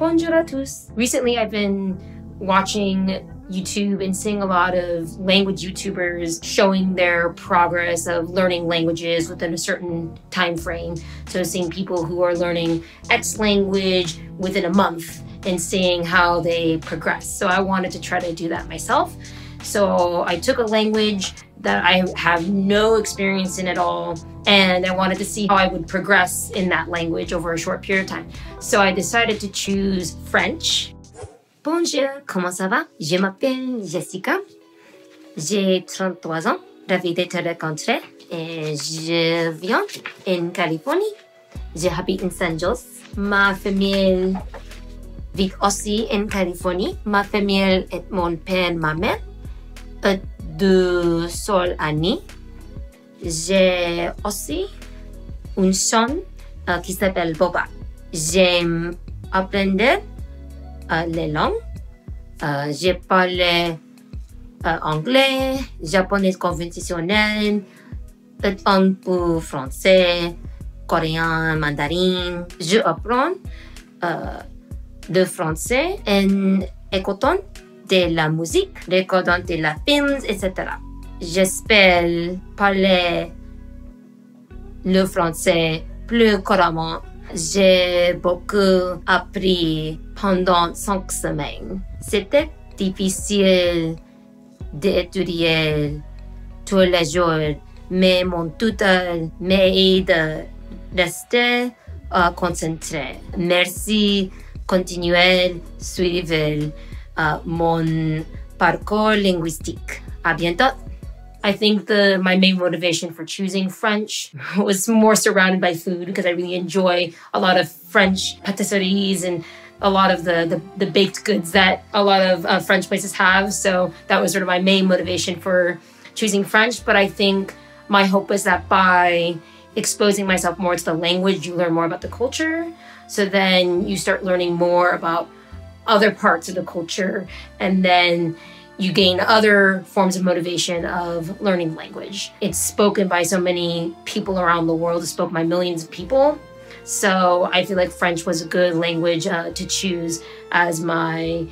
Bonjour à tous. Recently, I've been watching YouTube and seeing a lot of language YouTubers showing their progress of learning languages within a certain time frame. So seeing people who are learning X language within a month and seeing how they progress. So I wanted to try to do that myself. So I took a language that I have no experience in at all, and I wanted to see how I would progress in that language over a short period of time. So I decided to choose French. Bonjour, comment ça va? Je m'appelle Jessica. J'ai 33 ans, ravie de te rencontrer. Et je viens en Californie. J'habite en San Jose. Ma famille vit aussi en Californie. Ma famille est mon père, ma mère. De seuls amis. J'ai aussi une chaîne qui s'appelle Boba. J'aime apprendre les langues. J'ai parlé anglais, japonais conventionnel, un peu français, coréen, mandarin. Je apprends le français en écoutant de la musique, regardant de la films, etc. J'espère parler le français plus couramment. J'ai beaucoup appris pendant 5 semaines. C'était difficile d'étudier tous les jours, mais mon tuteur m'aide à rester concentré. Merci, continuez, suivez mon parcours linguistique. À bientôt. I think my main motivation for choosing French was more surrounded by food, because I really enjoy a lot of French patisseries and a lot of the baked goods that a lot of French places have. So that was sort of my main motivation for choosing French. But I think my hope was that by exposing myself more to the language, you learn more about the culture. So then you start learning more about other parts of the culture, and then you gain other forms of motivation of learning language. It's spoken by so many people around the world. It's spoken by millions of people. So I feel like French was a good language to choose as my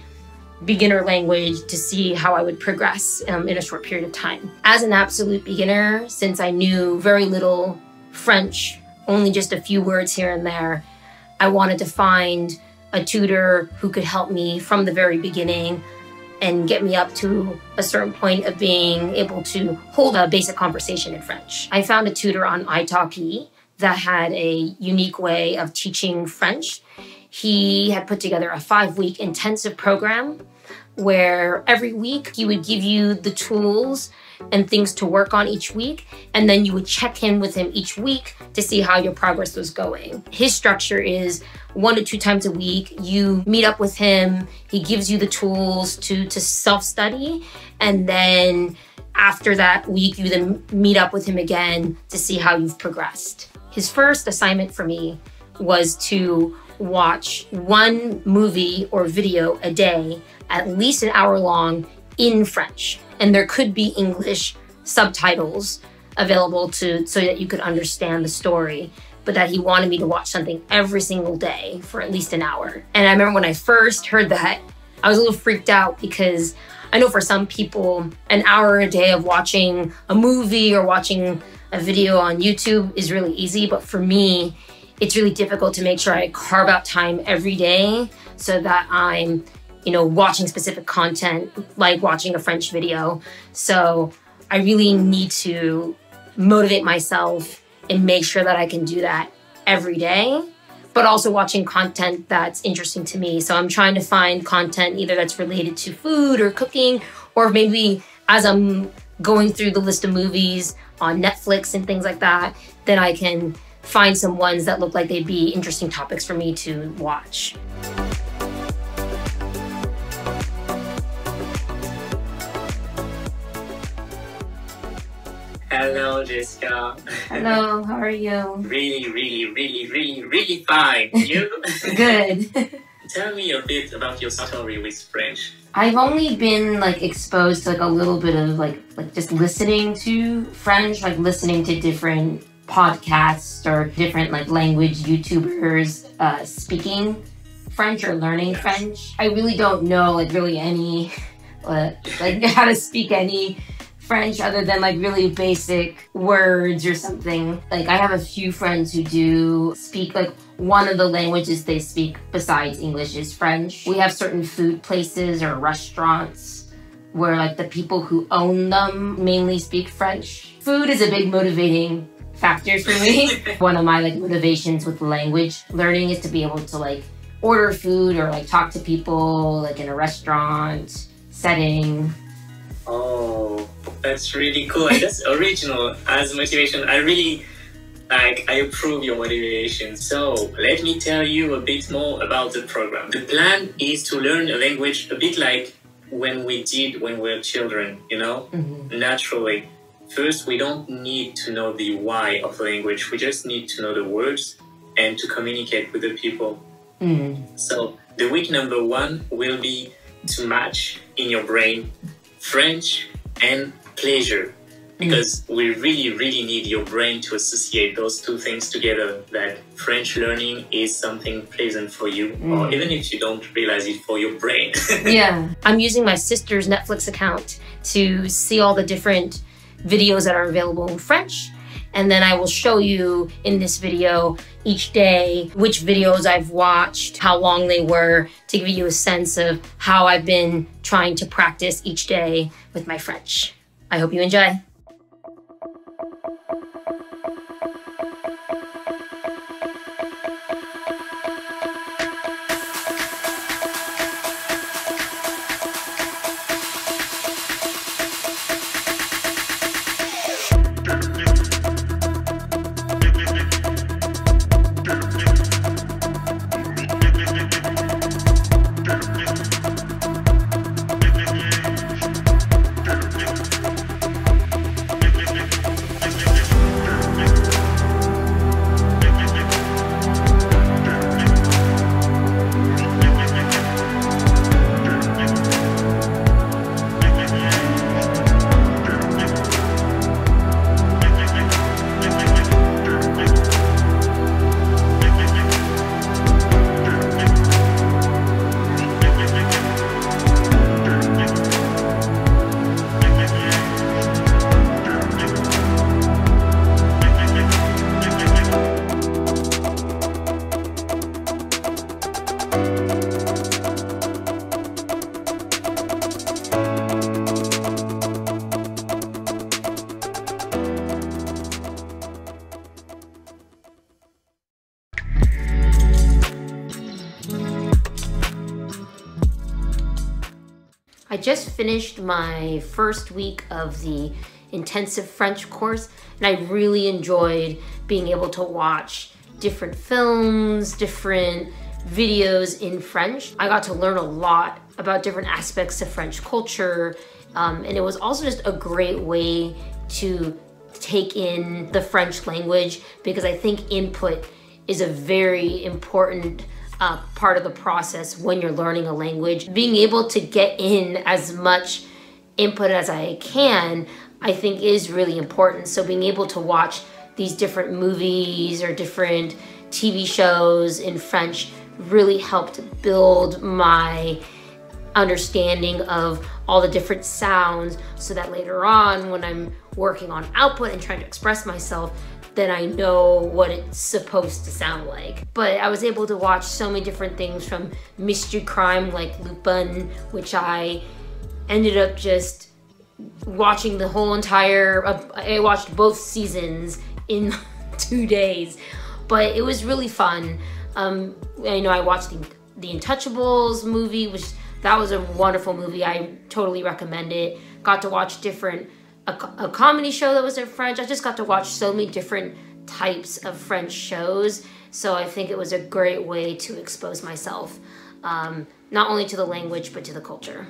beginner language to see how I would progress in a short period of time. As an absolute beginner, since I knew very little French, only just a few words here and there, I wanted to find a tutor who could help me from the very beginning and get me up to a certain point of being able to hold a basic conversation in French. I found a tutor on iTalki that had a unique way of teaching French. He had put together a 5-week intensive program where every week he would give you the tools and things to work on each week, and then you would check in with him each week to see how your progress was going. His structure is 1 to 2 times a week, you meet up with him, he gives you the tools to self-study, and then after that week, you then meet up with him again to see how you've progressed. His first assignment for me was to watch 1 movie or video a day, at least an hour long, in French. And there could be English subtitles available so that you could understand the story, but that he wanted me to watch something every single day for at least an hour. And I remember when I first heard that, I was a little freaked out, because I know for some people, an hour a day of watching a movie or watching a video on YouTube is really easy, but for me, it's really difficult to make sure I carve out time every day so that I'm watching specific content, like watching a French video. So I really need to motivate myself and make sure that I can do that every day, but also watching content that's interesting to me. So I'm trying to find content either that's related to food or cooking, or maybe as I'm going through the list of movies on Netflix and things like that, then I can find some ones that look like they'd be interesting topics for me to watch. Hello, Jessica. Hello, how are you? Really fine. You? Good. Tell me a bit about your story with French. I've only been exposed to a little bit of just listening to French, listening to different podcasts or different language YouTubers speaking French or learning French. I really don't know like really any, like how to speak any French other than like really basic words or something. Like I have a few friends who do speak like one of the languages they speak besides English is French. We have certain food places or restaurants where like the people who own them mainly speak French. Food is a big motivating factor for me. One of my like motivations with language learning is to be able to like order food or like talk to people like in a restaurant setting. Oh, that's really cool. And that's original as motivation. I approve your motivation. So let me tell you a bit more about the program. The plan is to learn a language a bit like when we were children, you know, naturally. First, we don't need to know the why of the language. We just need to know the words and to communicate with the people. So the week number 1 will be to match in your brain French and pleasure, because we really, really need your brain to associate those two things together, that French learning is something pleasant for you, or even if you don't realize it, for your brain. Yeah. I'm using my sister's Netflix account to see all the different videos that are available in French. And then I will show you in this video each day which videos I've watched, how long they were, to give you a sense of how I've been trying to practice each day with my French. I hope you enjoy. I just finished my first week of the intensive French course, and I really enjoyed being able to watch different films, different videos in French. I got to learn a lot about different aspects of French culture, and it was also just a great way to take in the French language, because I think input is a very important part of the process when you're learning a language. Being able to get in as much input as I can, I think is really important. So being able to watch these different movies or different TV shows in French really helped build my understanding of all the different sounds, so that later on when I'm working on output and trying to express myself, then I know what it's supposed to sound like. But I was able to watch so many different things, from mystery crime like Lupin, which I ended up just watching the whole entire, I watched both seasons in 2 days, but it was really fun. I watched the Untouchables movie, which that was a wonderful movie. I totally recommend it. Got to watch a comedy show that was in French. I just got to watch so many different types of French shows. So I think it was a great way to expose myself, not only to the language, but to the culture.